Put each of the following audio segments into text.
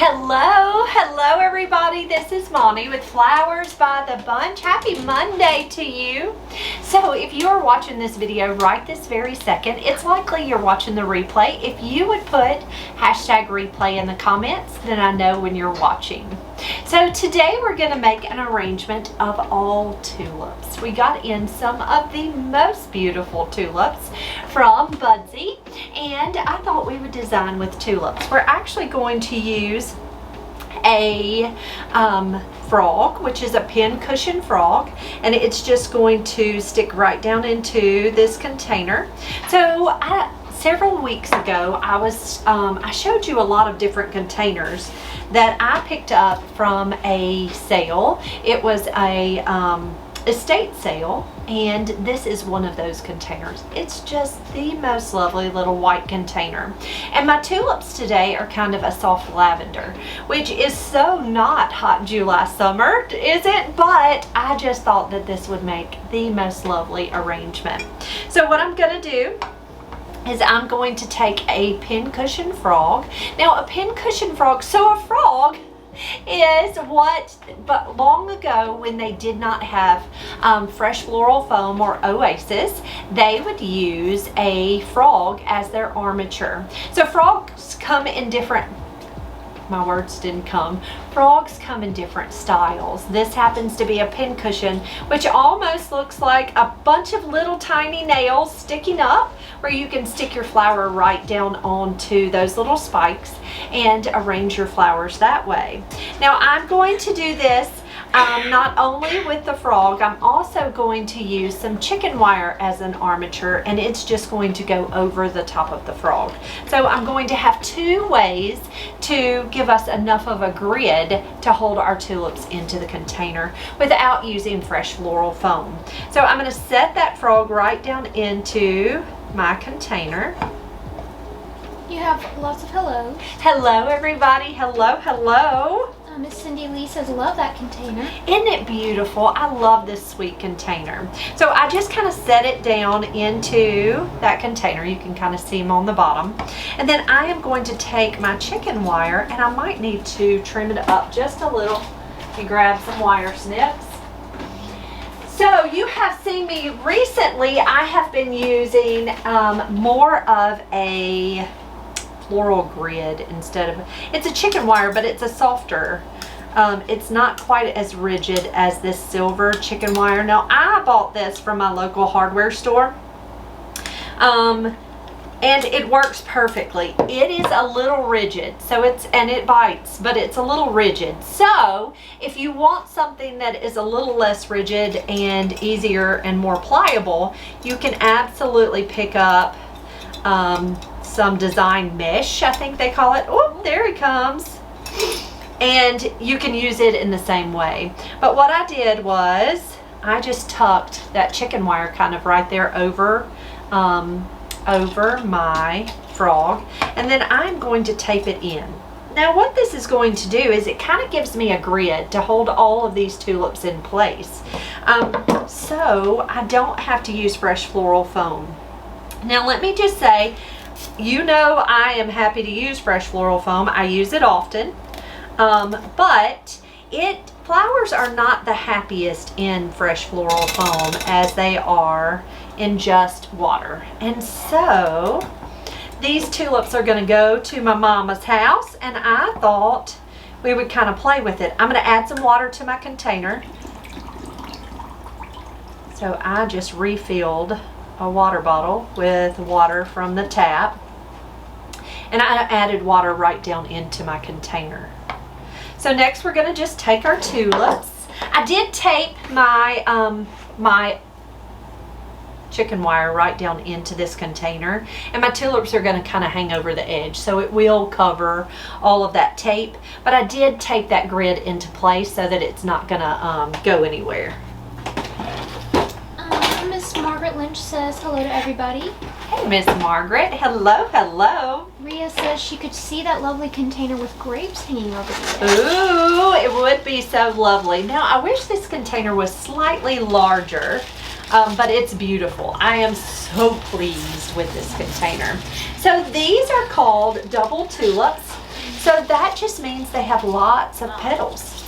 Hello everybody. This is Monty with Flowers by the Bunch. Happy Monday to you. So if you are watching this video right this very second, it's likely you're watching the replay. If you would put hashtag replay in the comments, then I know when you're watching. So today we're going to make an arrangement of all tulips. We got in some of the most beautiful tulips from Budsy, and I thought we would design with tulips. We're actually going to use a frog, which is a pin cushion frog, and it's just going to stick right down into this container. So several weeks ago I showed you a lot of different containers that I picked up from a sale. It was a estate sale, and this is one of those containers. It's just the most lovely little white container. And my tulips today are kind of a soft lavender, which is so not hot July summer, is it? But I just thought that this would make the most lovely arrangement. So what I'm gonna do is I'm going to take a pin cushion frog. Now a pin cushion frog, so a frog is but long ago when they did not have fresh floral foam or Oasis, they would use a frog as their armature. So frogs come in different, my words didn't come. Frogs come in different styles. This happens to be a pin cushion, which almost looks like a bunch of little tiny nails sticking up, where you can stick your flower right down onto those little spikes and arrange your flowers that way. Now I'm going to do this not only with the frog, I'm also going to use some chicken wire as an armature, and it's just going to go over the top of the frog. So I'm going to have two ways to give us enough of a grid to hold our tulips into the container without using fresh floral foam. So I'm going to set that frog right down into my container. You have lots of hellos. Hello everybody. Hello. Miss Cindy Lee says, love that container. Isn't it beautiful? I love this sweet container. So I just kind of set it down into that container. You can kind of see them on the bottom. And then I am going to take my chicken wire, and I might need to trim it up just a little and grab some wire snips. So you have seen me recently, I have been using more of a floral grid instead of, it's a chicken wire, but it's a softer, it's not quite as rigid as this silver chicken wire. Now I bought this from my local hardware store, and it works perfectly. It is a little rigid, so it bites, but it's a little rigid. So if you want something that is a little less rigid and easier and more pliable, you can absolutely pick up some design mesh, I think they call it. Oh, there he comes. And you can use it in the same way. But what I did was I just tucked that chicken wire kind of right there over my frog, and then I'm going to tape it in. Now what this is going to do is it kind of gives me a grid to hold all of these tulips in place, so I don't have to use fresh floral foam. Now let me just say, you know, I am happy to use fresh floral foam. I use it often, but flowers are not the happiest in fresh floral foam as they are in just water. And so these tulips are going to go to my mama's house, and I thought we would kind of play with it. I'm going to add some water to my container. So I just refilled a water bottle with water from the tap, and I added water right down into my container. So next we're going to just take our tulips. I did tape my my chicken wire right down into this container, and my tulips are going to kind of hang over the edge, so it will cover all of that tape, but I did tape that grid into place so that it's not going to go anywhere. Miss Margaret Lynch says hello to everybody. Hey Miss Margaret. Hello. Rhea says she could see that lovely container with grapes hanging over the edge. Ooh, it would be so lovely. Now I wish this container was slightly larger, but it's beautiful. I am so pleased with this container. So these are called double tulips. So that just means they have lots of petals.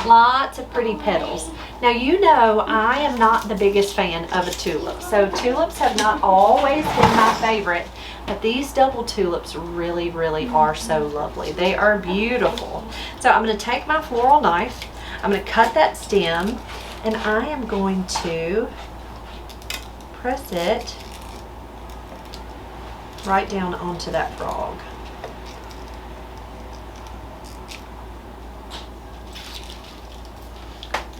Lots of pretty petals. Now you know I am not the biggest fan of a tulip. So tulips have not always been my favorite. But these double tulips really, really are so lovely. They are beautiful. So I'm going to take my floral knife. I'm going to cut that stem. And I am going to press it right down onto that frog.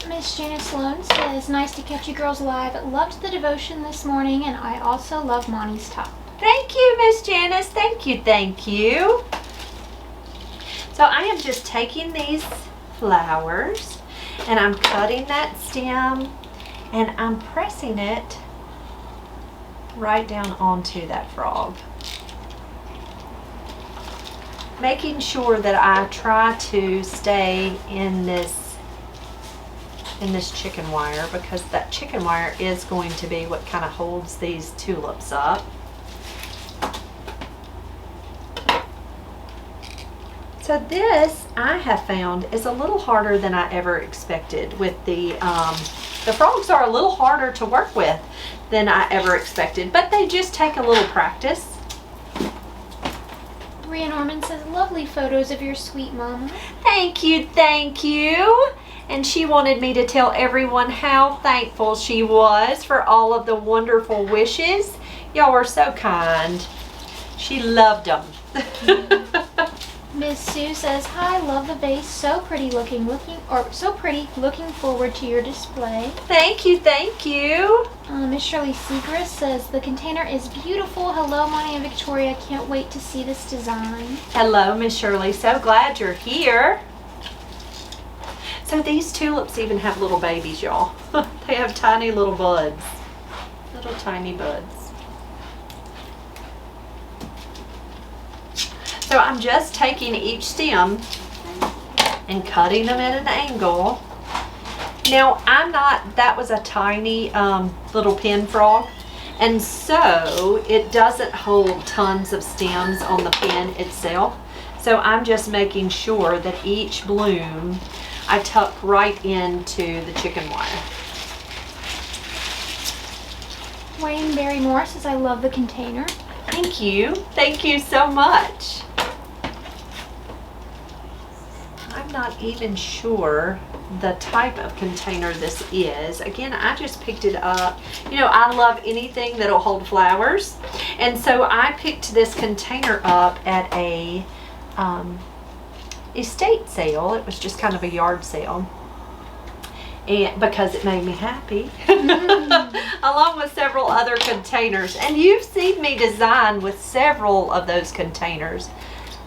Miss Janice Sloan says, nice to catch you girls live. Loved the devotion this morning, and I also love Monty's top. Thank you, Miss Janice. Thank you, thank you. So I am just taking these flowers and I'm cutting that stem and I'm pressing it right down onto that frog. Making sure that I try to stay in this chicken wire, because that chicken wire is going to be what kind of holds these tulips up. So this, I have found, is a little harder than I ever expected. With the frogs are a little harder to work with than I ever expected, but they just take a little practice. Bria Norman says, lovely photos of your sweet mama. Thank you, thank you. And she wanted me to tell everyone how thankful she was for all of the wonderful wishes. Y'all were so kind. She loved them. Miss Sue says, hi, love the vase, so pretty looking forward to your display. Thank you, thank you. Miss Shirley Segrist says, the container is beautiful. Hello, Monty and Victoria, can't wait to see this design. Hello, Miss Shirley, so glad you're here. So these tulips even have little babies, y'all. They have tiny little buds, little tiny buds. So I'm just taking each stem and cutting them at an angle. Now that was a tiny little pin frog, and so it doesn't hold tons of stems on the pin itself. So I'm just making sure that each bloom I tuck right into the chicken wire. Wayne Barrymore says, I love the container. Thank you. Thank you so much. I'm not even sure the type of container this is. Again, I just picked it up. You know, I love anything that'll hold flowers. And so I picked this container up at a estate sale. It was just kind of a yard sale. And because it made me happy. Along with several other containers. And you've seen me design with several of those containers.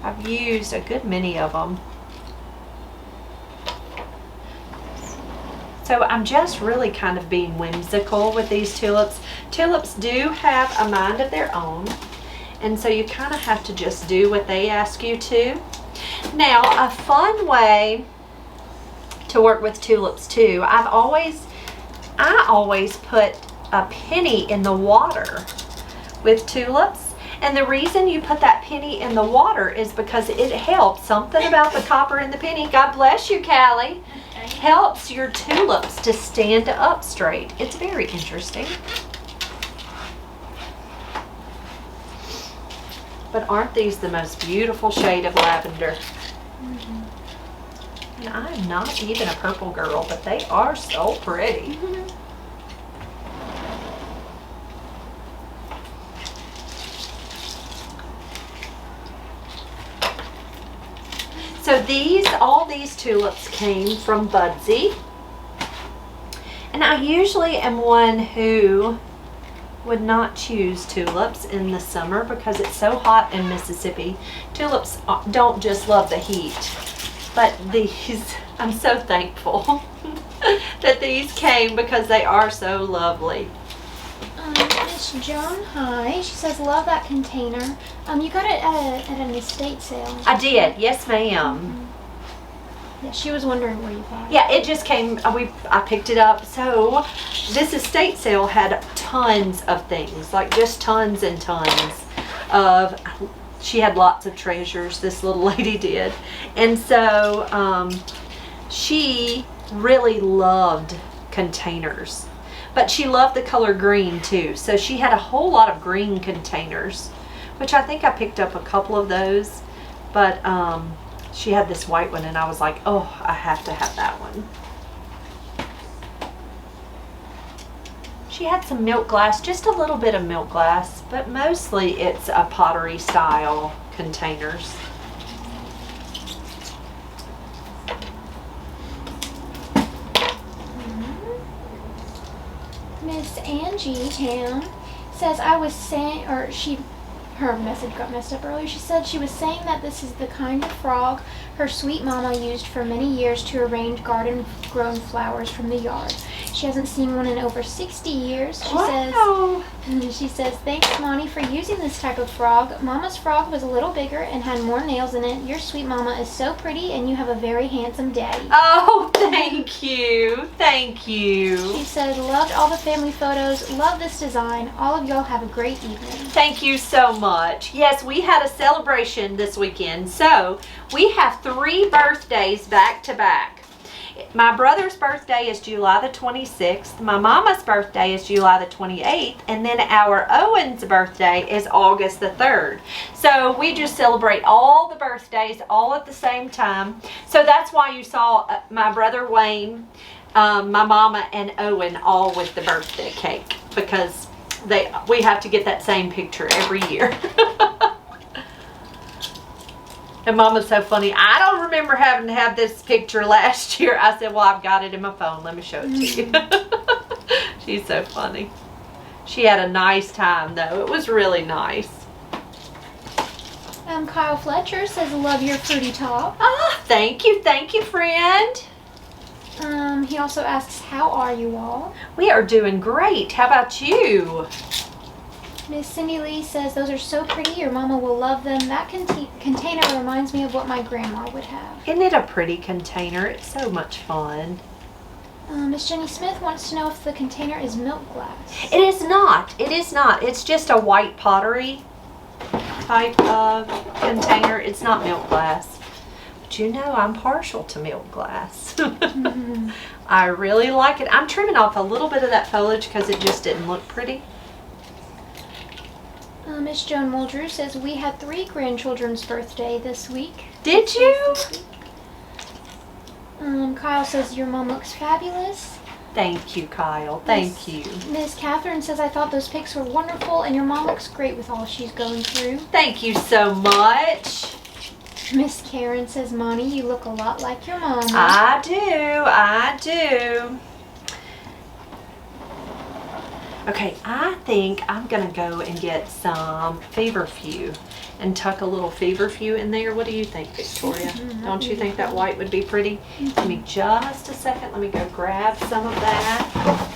I've used a good many of them. So I'm just really kind of being whimsical with these tulips. Tulips do have a mind of their own, and so you kind of have to just do what they ask you to. Now, a fun way to work with tulips too, I always put a penny in the water with tulips. And the reason you put that penny in the water is because it helps. Something about the copper in the penny, God bless you, Callie, helps your tulips to stand up straight. It's very interesting. But aren't these the most beautiful shade of lavender? And I'm not even a purple girl, but they are so pretty. So all these tulips came from Budsy. And I usually am one who would not choose tulips in the summer because it's so hot in Mississippi. Tulips don't just love the heat, but these, I'm so thankful that these came because they are so lovely. Miss Joan, hi. She says, love that container. You got it at an estate sale. I did, yes ma'am. Yeah, she was wondering where you got it. Yeah, it just came, I picked it up. So this estate sale had tons of things, like just tons and tons of she had lots of treasures, this little lady did. And so she really loved containers, but she loved the color green too. So she had a whole lot of green containers, which I think I picked up a couple of those, but she had this white one and I was like, oh, I have to have that one. She had some milk glass, just a little bit of milk glass, but mostly it's a pottery style containers. Miss Angie Town says her message got messed up earlier. She said she was saying that this is the kind of frog her sweet mama used for many years to arrange garden-grown flowers from the yard. She hasn't seen one in over 60 years. She says, thanks, Monty, for using this type of frog. Mama's frog was a little bigger and had more nails in it. Your sweet mama is so pretty, and you have a very handsome daddy. Oh, thank you. Thank you. She said, loved all the family photos. Love this design. All of y'all have a great evening. Thank you so much. Yes, we had a celebration this weekend. So we have 3 birthdays back to back. My brother's birthday is July the 26th. My mama's birthday is July the 28th. And then our Owen's birthday is August the 3rd. So we just celebrate all the birthdays all at the same time. So that's why you saw my brother Wayne, my mama, and Owen all with the birthday cake. Because we have to get that same picture every year. And Mama's so funny. I don't remember having to have this picture last year. I said, well, I've got it in my phone. Let me show it to you. She's so funny. She had a nice time, though. It was really nice. Kyle Fletcher says, love your fruity top. Ah, thank you, friend. He also asks, how are you all? We are doing great. How about you? Miss Cindy Lee says, those are so pretty. Your mama will love them. That container reminds me of what my grandma would have. Isn't it a pretty container? It's so much fun. Miss Jenny Smith wants to know if the container is milk glass. It is not. It is not. It's just a white pottery type of container. It's not milk glass. But you know, I'm partial to milk glass. I really like it. I'm trimming off a little bit of that foliage because it just didn't look pretty. Miss Joan Muldrew says, we had 3 grandchildren's birthday this week. Did you? Kyle says, your mom looks fabulous. Thank you, Kyle. Thank you. Miss Catherine says, I thought those pics were wonderful, and your mom looks great with all she's going through. Thank you so much. Miss Karen says, Monty, you look a lot like your mama. I do. Okay, I think I'm going to go and get some feverfew and tuck a little feverfew in there. What do you think, Victoria? Don't you think that white would be pretty? Give me just a second. Let me go grab some of that.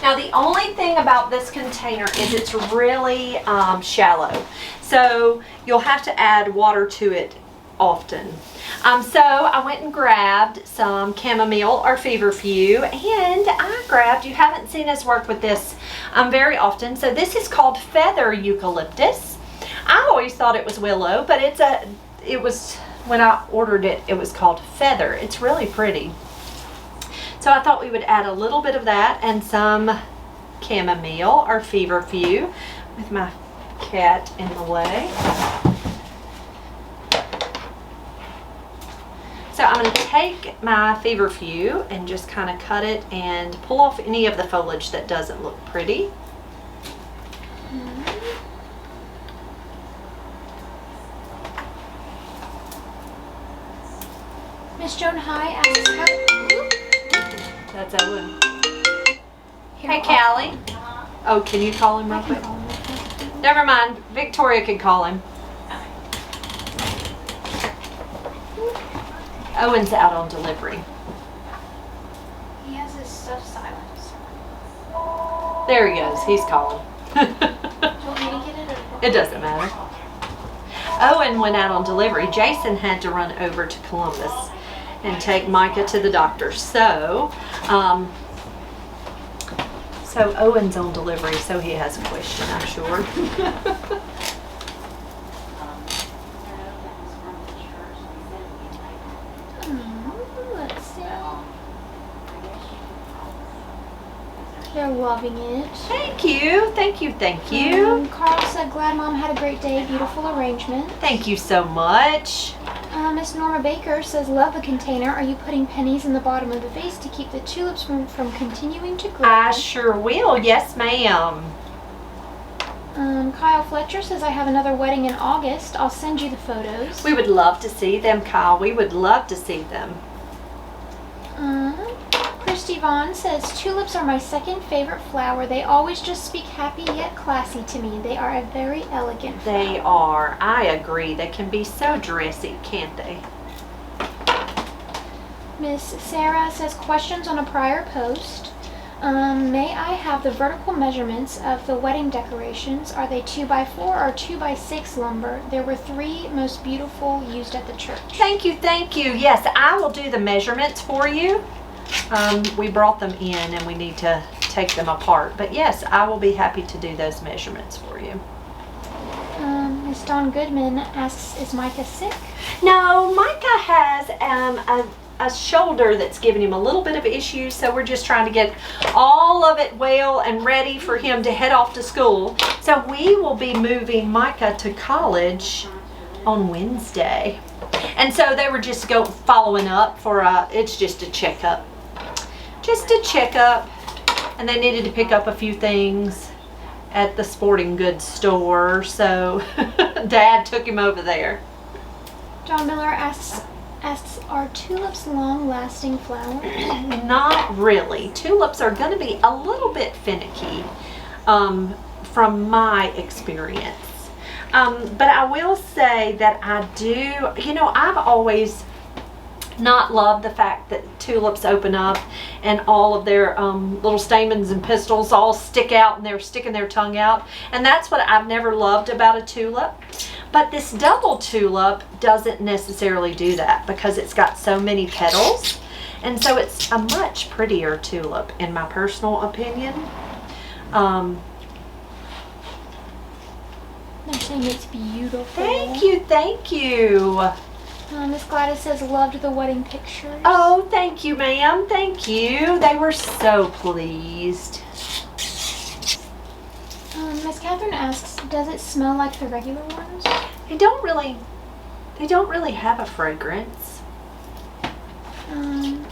Now, the only thing about this container is it's really shallow. So you'll have to add water to it often. So I went and grabbed some chamomile or feverfew, and I grabbed, you haven't seen us work with this very often, so this is called feather eucalyptus. I always thought it was willow, but it was, when I ordered it, it was called feather. It's really pretty. So I thought we would add a little bit of that and some chamomile or feverfew with my cat in the way. So I'm going to take my feverfew and just kind of cut it and pull off any of the foliage that doesn't look pretty. Miss Joan High asks how... That's Owen. Hey, Callie. Oh, can you call him real quick? Never mind. Victoria can call him. Owen's out on delivery. He has his stuff silenced. There he goes. He's calling. Do you want me to get it or what? It doesn't matter. Owen went out on delivery. Jason had to run over to Columbus and take Micah to the doctor. So So Owen's on delivery, so he has a question, I'm sure. Let's see. They're loving it. Thank you, thank you, thank you. Carl said, glad Mom had a great day. Beautiful arrangement. Thank you so much. Miss Norma Baker says, love the container. Are you putting pennies in the bottom of the vase to keep the tulips from continuing to grow? I sure will, yes ma'am. Kyle Fletcher says, I have another wedding in August. I'll send you the photos. We would love to see them, Kyle. We would love to see them. Christy Vaughn says, tulips are my second favorite flower. They always just speak happy yet classy to me. They are a very elegant flower. They are. I agree. They can be so dressy, can't they? Miss Sarah says, questions on a prior post. May I have the vertical measurements of the wedding decorations? Are they 2x4 or 2x6 lumber? There were 3 most beautiful used at the church. Thank you, thank you. Yes, I will do the measurements for you. We brought them in and we need to take them apart. But yes, I will be happy to do those measurements for you. Miss Dawn Goodman asks, is Micah sick? No, Micah has a shoulder that's giving him a little bit of issues, so we're just trying to get all of it well and ready for him to head off to school. So we will be moving Micah to college on Wednesday. And so they were just following up for it's just a checkup. Just a checkup. And they needed to pick up a few things at the sporting goods store, so Dad took him over there. John Miller asks, are tulips long-lasting flowers? Not really. Tulips are going to be a little bit finicky from my experience. But I will say that I do, I've always not loved the fact that tulips open up and all of their little stamens and pistils all stick out and they're sticking their tongue out. And that's what I've never loved about a tulip. But this double tulip doesn't necessarily do that because it's got so many petals. And so it's a much prettier tulip in my personal opinion. They're saying it's beautiful. Thank you, thank you. Miss Gladys says, loved the wedding pictures. Oh, thank you, ma'am. Thank you. They were so pleased. Miss Catherine asks, does it smell like the regular ones? They don't really have a fragrance.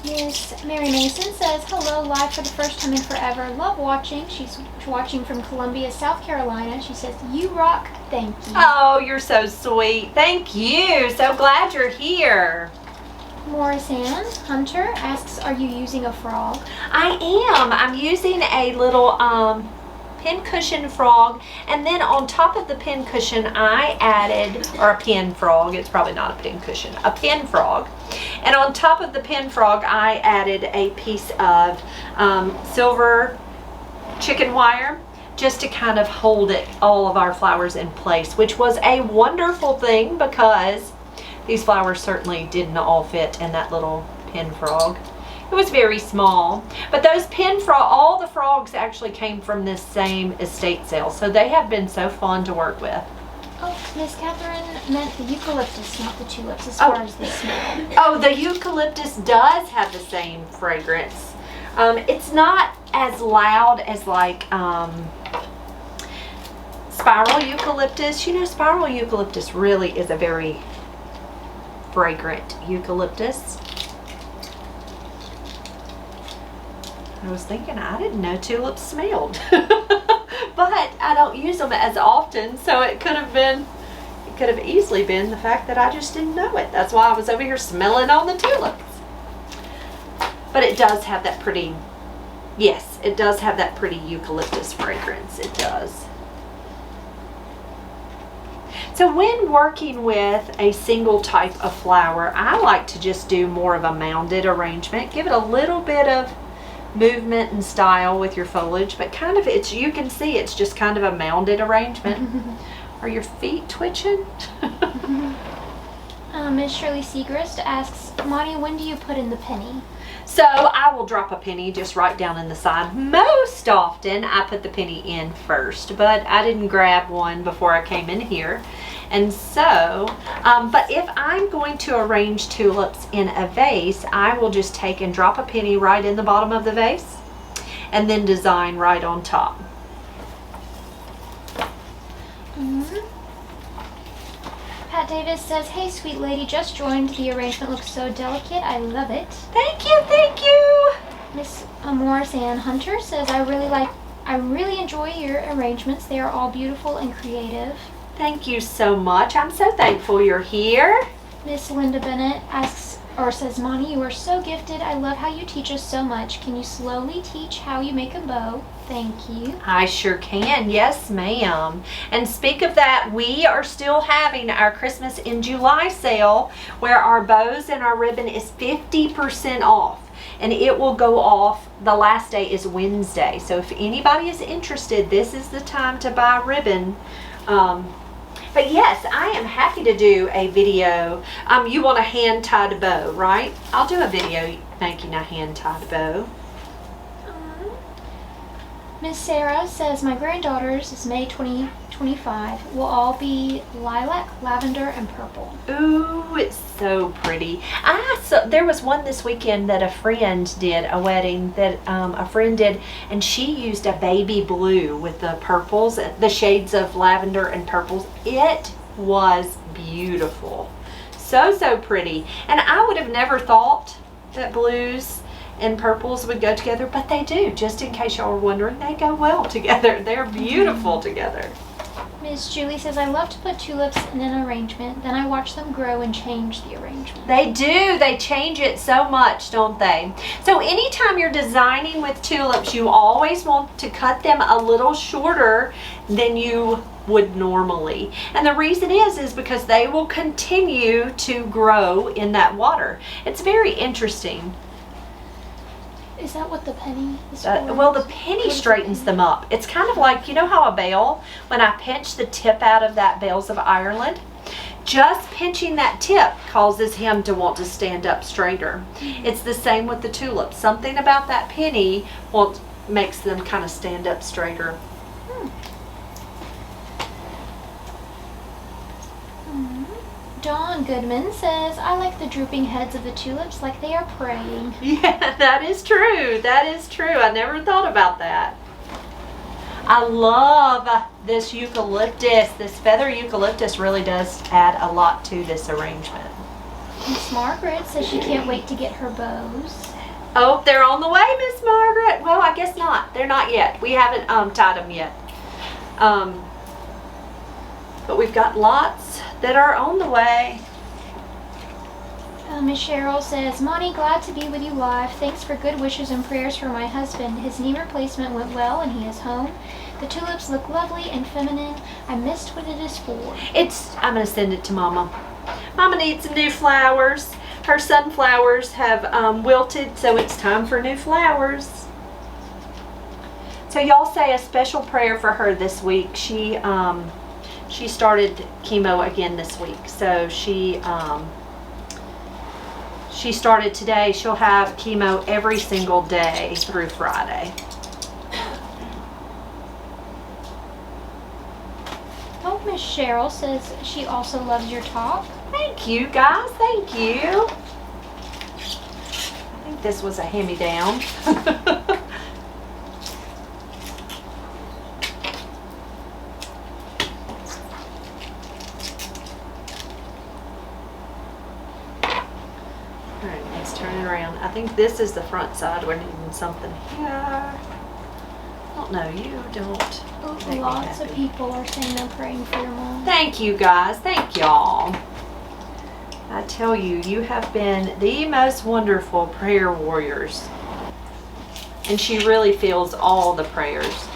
Yes, Mary Mason says, hello, live for the first time in forever. Love watching. She's watching from Columbia, South Carolina. She says, you rock. Thank you. Oh, you're so sweet. Thank you. So glad you're here. Morris Ann Hunter asks, are you using a frog? I am. I'm using a little pincushion frog, and then on top of the pincushion I added, or a pin frog, it's probably not a pincushion, a pin frog. And on top of the pin frog I added a piece of silver chicken wire just to kind of hold all of our flowers in place, which was a wonderful thing because these flowers certainly didn't all fit in that little pin frog. It was very small, but those all the frogs actually came from this same estate sale, so they have been so fun to work with. Oh, Miss Catherine meant the eucalyptus, not the tulips, as far as the smell. Oh, the eucalyptus does have the same fragrance. It's not as loud as like spiral eucalyptus. Spiral eucalyptus really is a very fragrant eucalyptus. I was thinking, I didn't know tulips smelled. But I don't use them as often, so it could have easily been the fact that I just didn't know it. That's why I was over here smelling on the tulips. But it does have that pretty, yes, it does have that pretty eucalyptus fragrance. It does. So when working with a single type of flower, I like to just do more of a mounded arrangement. Give it a little bit of movement and style with your foliage, but kind of you can see it's just kind of a mounded arrangement. Are your feet twitching? Miss Shirley Segrist asks, Monty, when do you put in the penny? So I will drop a penny just right down in the side. Most often I put the penny in first, but I didn't grab one before I came in here. And so, but if I'm going to arrange tulips in a vase, I will just take and drop a penny right in the bottom of the vase and then design right on top. Pat Davis says, hey, sweet lady, just joined. The arrangement looks so delicate. I love it. Thank you, thank you. Miss Morris Ann Hunter says, I really enjoy your arrangements. They are all beautiful and creative. Thank you so much. I'm so thankful you're here. Miss Linda Bennett asks, or says, Monty, you are so gifted. I love how you teach us so much. Can you slowly teach how you make a bow? Thank you. I sure can. Yes, ma'am. And speak of that, we are still having our Christmas in July sale where our bows and our ribbon is 50% off. And it will go off, the last day is Wednesday. So if anybody is interested, this is the time to buy ribbon. But yes, I am happy to do a video. You want a hand-tied bow, right? I'll do a video making a hand-tied bow. Miss Sarah says, my granddaughter's is May 2025. Will all be lilac, lavender, and purple. Ooh, it's so pretty. There was one this weekend that a friend did, a wedding that a friend did, and she used a baby blue with the purples, the shades of lavender and purples. It was beautiful. So, so pretty. And I would have never thought that blues and purples would go together, but they do. Just in case y'all were wondering, they go well together. They're beautiful together. Miss Julie says, I love to put tulips in an arrangement, then I watch them grow and change the arrangement. They do. They change it so much, don't they? So anytime you're designing with tulips, you always want to cut them a little shorter than you would normally. And the reason is because they will continue to grow in that water. It's very interesting. Is that what the penny is for? Well, the penny straightens them up. It's kind of like, you know how a bale, when I pinch the tip out of that bales of Ireland, just pinching that tip causes him to want to stand up straighter. It's the same with the tulips. Something about that penny makes them kind of stand up straighter. Dawn Goodman says, I like the drooping heads of the tulips like they are praying. Yeah, that is true. That is true. I never thought about that. I love this eucalyptus. This feather eucalyptus really does add a lot to this arrangement. Miss Margaret says she can't wait to get her bows. Oh, they're on the way, Miss Margaret. Well, I guess not. They're not yet. We haven't tied them yet. But we've got lots that are on the way. Miss Cheryl says, Monty, glad to be with you live. Thanks for good wishes and prayers for my husband. His knee replacement went well and he is home. The tulips look lovely and feminine. I missed what it is for. I'm going to send it to Mama. Mama needs some new flowers. Her sunflowers have wilted, so it's time for new flowers. So y'all say a special prayer for her this week. She started chemo again this week, so she started today. She'll have chemo every single day through Friday. Oh, Miss Cheryl says she also loves your talk. Thank you, guys. Thank you. I think this was a hand-me-down. I think this is the front side. We're needing something here. I don't know. You don't. Lots of people are saying they're praying for your mom. Thank you, guys. Thank y'all. I tell you, you have been the most wonderful prayer warriors. And she really feels all the prayers.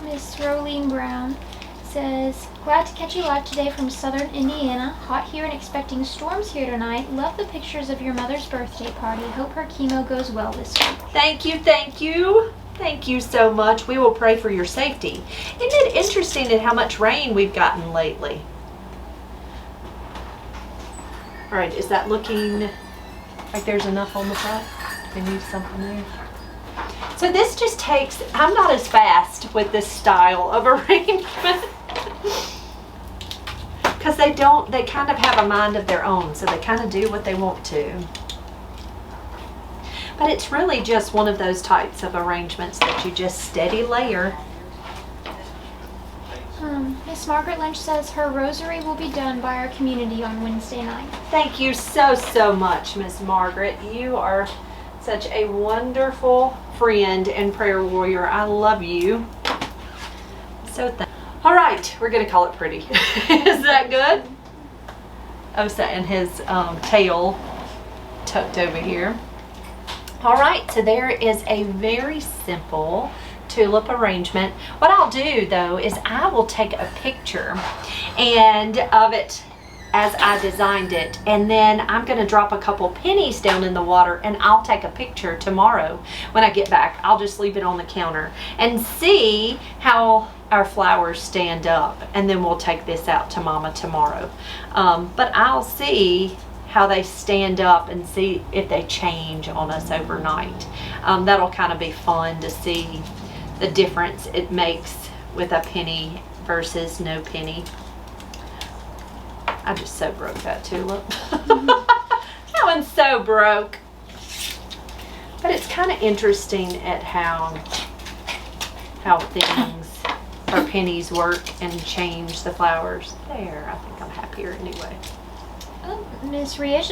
Miss Rolene Brown says, glad to catch you live today from southern Indiana. Hot here and expecting storms here tonight. Love the pictures of your mother's birthday party. Hope her chemo goes well this week. Thank you, thank you. Thank you so much. We will pray for your safety. Isn't it interesting at how much rain we've gotten lately? All right, is that looking Like there's enough on the front. They need something there. So this just takes, I'm not as fast with this style of arrangement. Because they kind of have a mind of their own. So they kind of do what they want to. But it's really just one of those types of arrangements that you just steady layer. Miss Margaret Lynch says her rosary will be done by our community on Wednesday night. Thank you so, so much, Miss Margaret. You are such a wonderful friend and prayer warrior. I love you. All right, we're going to call it pretty. Is that good? Osa and his tail tucked over here. All right, so there is a very simple tulip arrangement. What I'll do though is I will take a picture of it as I designed it, and then I'm going to drop a couple pennies down in the water, and I'll take a picture tomorrow when I get back. I'll just leave it on the counter and see how our flowers stand up, and then we'll take this out to Mama tomorrow. But I'll see how they stand up and see if they change on us overnight. That'll kind of be fun to see the difference it makes with a penny versus no penny. I just so broke that tulip. That one's so broke. But it's kind of interesting at how things or pennies work and change the flowers. There, I think I'm happier anyway. Oh, Miss Rhea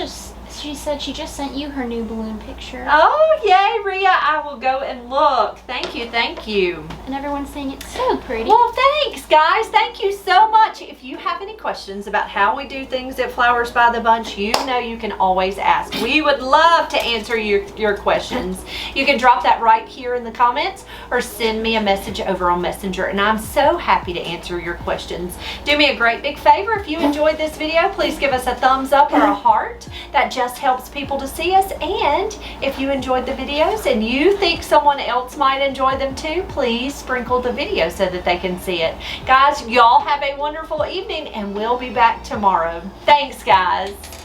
she said she just sent you her new balloon picture. Oh, yay, Rhea. I will go and look. Thank you, thank you. And everyone's saying it's so pretty. Well, thanks, guys. Thank you so much. If you have any questions about how we do things at Flowers by the Bunch, you know you can always ask. We would love to answer your questions. You can drop that right here in the comments or send me a message over on Messenger, and I'm so happy to answer your questions. Do me a great big favor. If you enjoyed this video, please give us a thumbs up or a heart. That just helps people to see us. And if you enjoyed the videos and you think someone else might enjoy them too, please sprinkle the video so that they can see it. Guys, y'all have a wonderful evening, and we'll be back tomorrow. Thanks, guys.